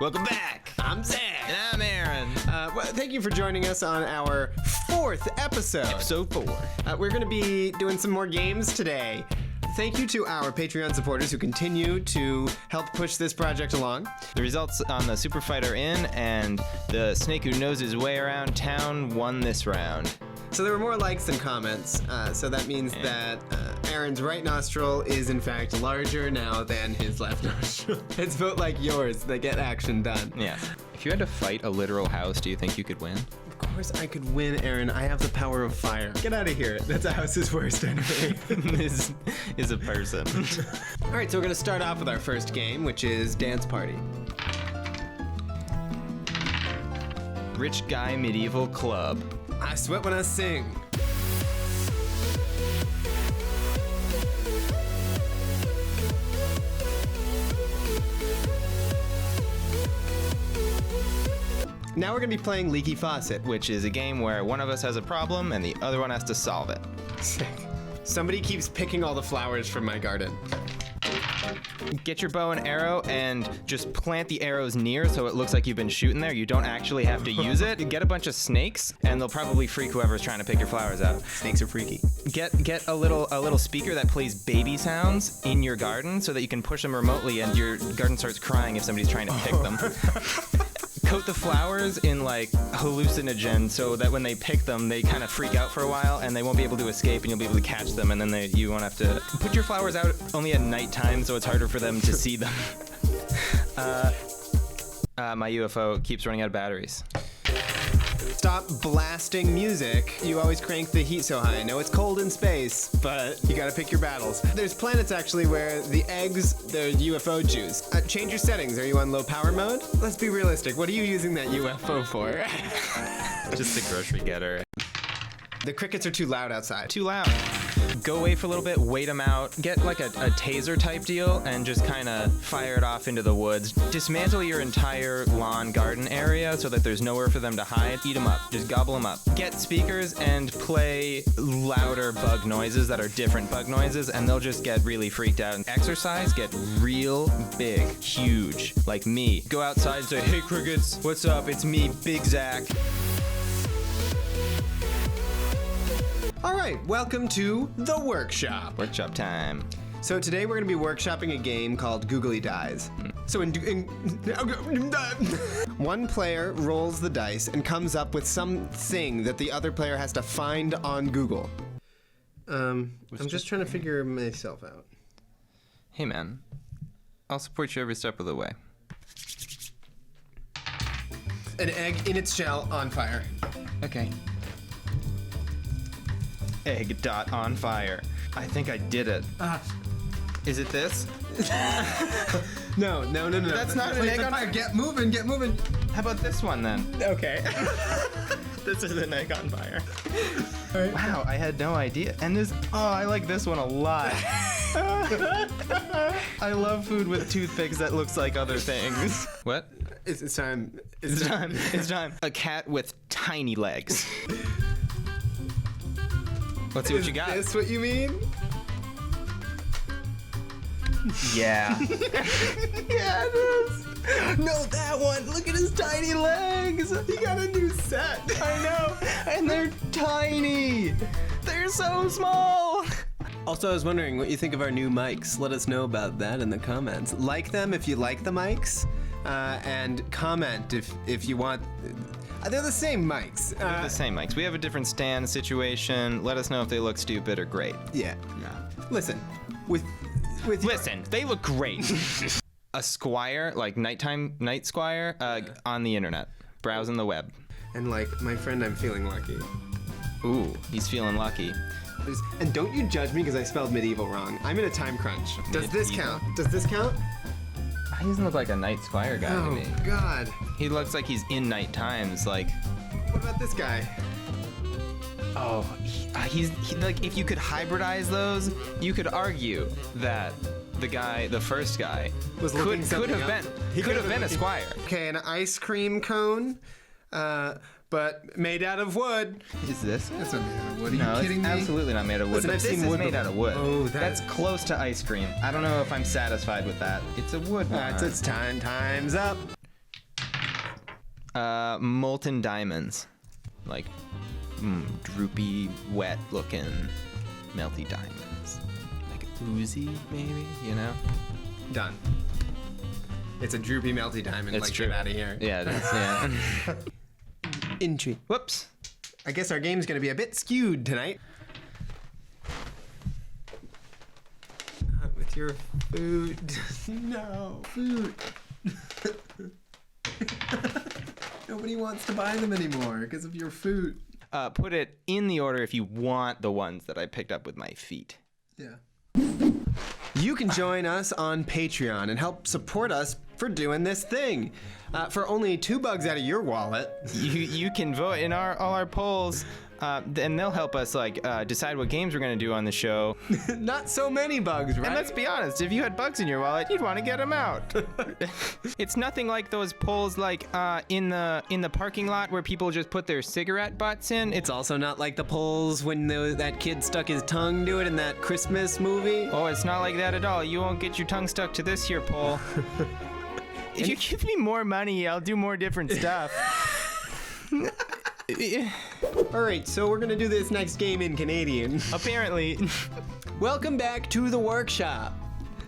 Welcome back. I'm Zack. And I'm Aaron. Well, thank you for joining us on our 4th episode. Episode 4. We're going to be doing some more games today. Thank you to our Patreon supporters who continue to help push this project along. The results on the Superfight are in, and the snake who knows his way around town won this round. So there were more likes than comments, so that means that Aaron's right nostril is in fact larger now than his left nostril. It's vote like yours that get action done. Yeah. If you had to fight a literal house, do you think you could win? Of course I could win, Aaron. I have the power of fire. Get out of here. That's a house's worst enemy. This is a person. All right, so we're gonna start off with our first game, which is Dance Party. Rich Guy Medieval Club. I sweat when I sing. Now we're gonna be playing Leaky Faucet. Which is a game where one of us has a problem and the other one has to solve it. Sick. Somebody keeps picking all the flowers from my garden. Get your bow and arrow and just plant the arrows near so it looks like you've been shooting there. You don't actually have to use it. Get a bunch of snakes and they'll probably freak whoever's trying to pick your flowers out. Snakes are freaky. Get a little speaker that plays baby sounds in your garden so that you can push them remotely and your garden starts crying if somebody's trying to pick them. Coat the flowers in like hallucinogen so that when they pick them, they kind of freak out for a while and they won't be able to escape and you'll be able to catch them and then you won't have to put your flowers out only at nighttime so it's harder for them to see them. My UFO keeps running out of batteries. Stop blasting music. You always crank the heat so high. I know it's cold in space, but you gotta pick your battles. There's planets actually where the eggs, they're UFO juice. Change your settings. Are you on low power mode? Let's be realistic. What are you using that UFO for? Just a grocery getter. The crickets are too loud outside. Too loud. Go away for a little bit, wait them out, get like a taser type deal and just kind of fire it off into the woods. Dismantle your entire lawn garden area so that there's nowhere for them to hide. Eat them up, just gobble them up. Get speakers and play louder bug noises that are different bug noises and they'll just get really freaked out. And exercise, get real big, huge, like me. Go outside and say, hey crickets, what's up? It's me, Big Zack. All right, welcome to the workshop. Workshop time. So today we're gonna be workshopping a game called Googley Dies. So one player rolls the dice and comes up with something that the other player has to find on Google. I'm just trying to figure myself out. Hey man, I'll support you every step of the way. An egg in its shell on fire. Okay. Egg dot on fire. I think I did it. Is it this? No. That's not an egg on fire. Get moving. How about this one then? Okay. This is an egg on fire. Right. Wow, I had no idea. And I like this one a lot. I love food with toothpicks that looks like other things. What? It's time. It's time. A cat with tiny legs. Let's see what you got. Is this what you mean? Yeah. Yeah, it is. No, that one. Look at his tiny legs. He got a new set. I know. And they're tiny. They're so small. Also, I was wondering what you think of our new mics. Let us know about that in the comments. Like them if you like the mics, and comment if you want. They're the same mics. They're the same mics. We have a different stand situation. Let us know if they look stupid or great. Yeah. Listen, Listen, they look great. A squire, like night squire, on the internet, browsing the web. And like my friend, I'm feeling lucky. Ooh, he's feeling lucky. And don't you judge me because I spelled medieval wrong. I'm in a time crunch. Does this count? He doesn't look like a night squire guy to me. Oh God. He looks like he's in night times, like. What about this guy? Oh, he's like, if you could hybridize those, you could argue that the first guy could have been a squire. Okay, an ice cream cone, but made out of wood. Is this? That's not made out of wood. Are No, you kidding it's me? absolutely not made out of wood. Listen, But I've this seen is wood made before. out of wood. Oh, that's close to ice cream. I don't know if I'm satisfied with that. It's a wood one. It's time. Time's up. Molten diamonds. Like, droopy, wet-looking, melty diamonds. Like oozy, maybe, you know? Done. It's a droopy, melty diamond. It's like, true. Get out of here. Yeah, it is, yeah. Intrigue. Whoops. I guess our game's gonna be a bit skewed tonight. Not with your food. No. Food. Nobody wants to buy them anymore because of your food. Put it in the order if you want the ones that I picked up with my feet. Yeah. You can join us on Patreon and help support us for doing this thing. For only $2 out of your wallet. You can vote in all our polls, and they'll help us decide what games we're gonna do on the show. Not so many bugs, right? And let's be honest, if you had bugs in your wallet, you'd want to get them out. It's nothing like those polls in the parking lot where people just put their cigarette butts in. It's also not like the polls when that kid stuck his tongue to it in that Christmas movie. Oh, it's not like that at all. You won't get your tongue stuck to this here poll. If you give me more money, I'll do more different stuff. All right, so we're gonna do this next game in Canadian. Apparently. Welcome back to the workshop.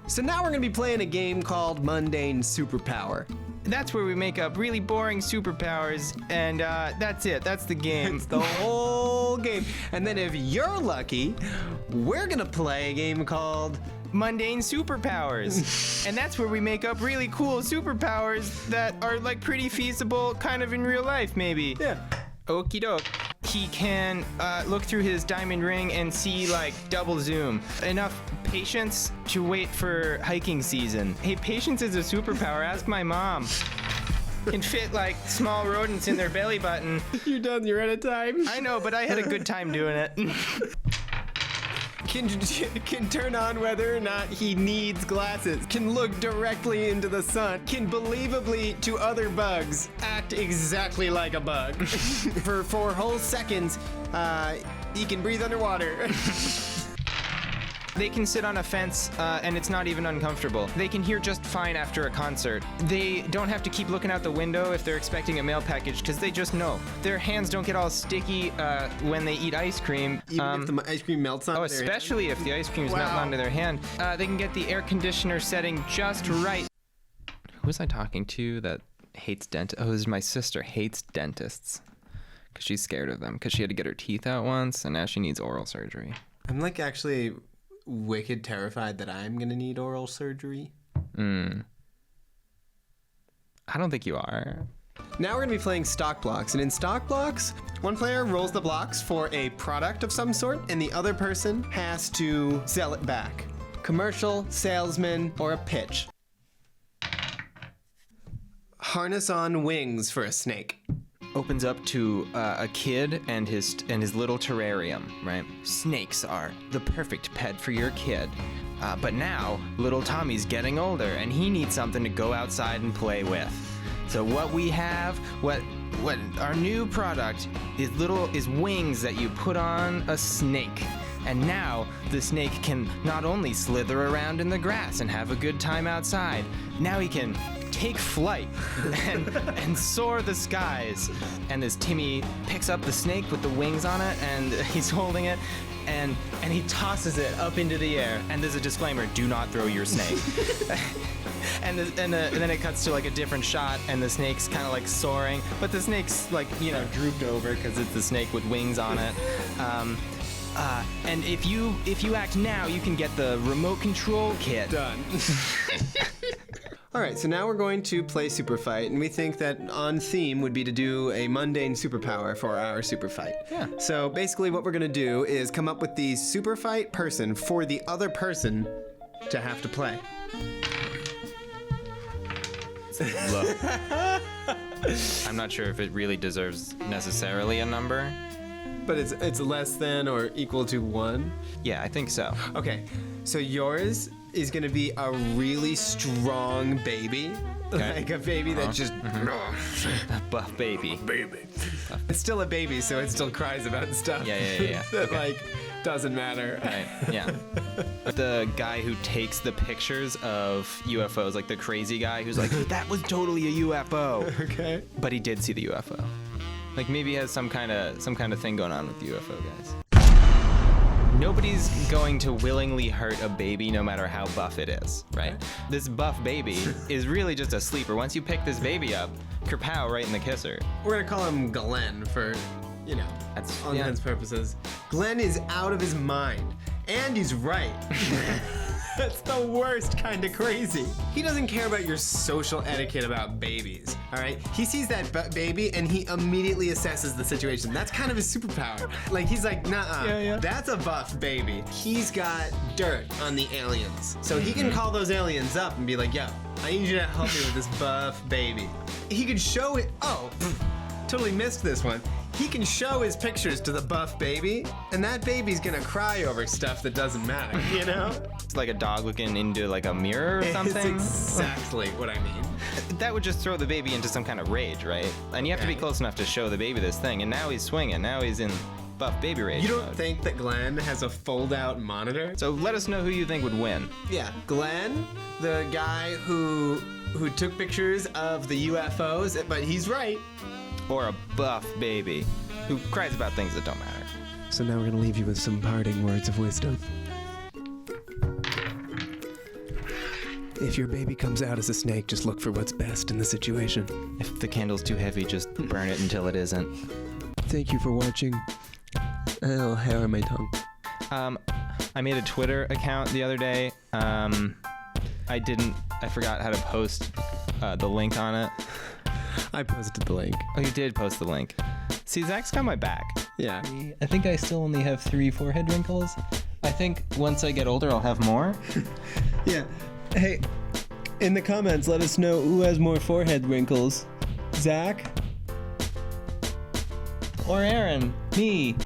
So now we're gonna be playing a game called Mundane Superpower. That's where we make up really boring superpowers, and that's it. That's the game. It's the whole game. And then if you're lucky, we're gonna play a game called Mundane Superpowers. And that's where we make up really cool superpowers that are like pretty feasible kind of in real life, maybe. Yeah. Okie doke. He can look through his diamond ring and see like double zoom. Enough patience to wait for hiking season. Hey, patience is a superpower. Ask my mom. Can fit like small rodents in their belly button. You're done. You're out of time. I know, but I had a good time doing it. Can turn on whether or not he needs glasses, can look directly into the sun, can believably to other bugs act exactly like a bug. For 4 whole seconds, he can breathe underwater. They can sit on a fence and it's not even uncomfortable. They can hear just fine after a concert. They don't have to keep looking out the window if they're expecting a mail package because they just know. Their hands don't get all sticky when they eat ice cream. Even if the ice cream melts on their especially if the ice cream is melting onto their hand. They can get the air conditioner setting just right. Who was I talking to that hates dentists? Oh, this is my sister, hates dentists. Because she's scared of them. Because she had to get her teeth out once and now she needs oral surgery. I'm like actually wicked terrified that I'm gonna need oral surgery. I don't think you are. Now we're gonna be playing stock blocks, and in stock blocks, one player rolls the blocks for a product of some sort, and the other person has to sell it back. Commercial, salesman, or a pitch. Harness on wings for a snake. Opens up to a kid and his little terrarium, right? Snakes are the perfect pet for your kid. But now, little Tommy's getting older and he needs something to go outside and play with. So what we have, what our new product is wings that you put on a snake. And now the snake can not only slither around in the grass and have a good time outside, now he can take flight and soar the skies. And this Timmy picks up the snake with the wings on it and he's holding it and he tosses it up into the air. And there's a disclaimer, do not throw your snake. And then it cuts to like a different shot and the snake's kind of like soaring, but the snake's like, drooped over because it's the snake with wings on it. And if you act now, you can get the remote control kit. Done. All right, so now we're going to play Superfight, and we think that on theme would be to do a mundane superpower for our Superfight. Yeah. So basically what we're gonna do is come up with the Superfight person for the other person to have to play. Look. I'm not sure if it really deserves necessarily a number. But it's less than or equal to 1? Yeah, I think so. Okay, so yours is gonna be a really strong baby. Okay. Like a baby that just... A buff baby. Baby. It's still a baby, so it still cries about stuff. Yeah. That Okay. like Doesn't matter. Right, yeah. The guy who takes the pictures of UFOs, like the crazy guy who's like, that was totally a UFO. Okay. But he did see the UFO. Like maybe he has some kind of thing going on with the UFO guys. Nobody's going to willingly hurt a baby no matter how buff it is, right? This buff baby is really just a sleeper. Once you pick this baby up, kerpow, right in the kisser. We're gonna call him Glenn for, you know, all intents and purposes. Glenn is out of his mind. And he's right. That's the worst kind of crazy. He doesn't care about your social etiquette about babies, all right? He sees that baby and he immediately assesses the situation. That's kind of his superpower. Like, he's like, nah, that's a buff baby. He's got dirt on the aliens. So he can call those aliens up and be like, yo, I need you to help me with this buff baby. He could show it, totally missed this one. He can show his pictures to the buff baby, and that baby's gonna cry over stuff that doesn't matter, you know? It's like a dog looking into like a mirror or something. It's exactly what I mean. That would just throw the baby into some kind of rage, right? And you have to be close enough to show the baby this thing, and now he's swinging. Now he's in buff baby rage You don't mode. think that Glenn has a fold-out monitor? So let us know who you think would win. Yeah, Glenn, the guy who took pictures of the UFOs, but he's right. Or a buff baby who cries about things that don't matter. So now we're gonna leave you with some parting words of wisdom. If your baby comes out as a snake, just look for what's best in the situation. If the candle's too heavy, just burn it until it isn't. Thank you for watching. A little hair on my tongue. I made a Twitter account the other day. I forgot how to post the link on it. I posted the link. Oh, you did post the link. See, Zach's got my back. Yeah. I think I still only have 3 forehead wrinkles. I think once I get older, I'll have more. Yeah. Hey, in the comments, let us know who has more forehead wrinkles. Zach? Or Aaron. Me.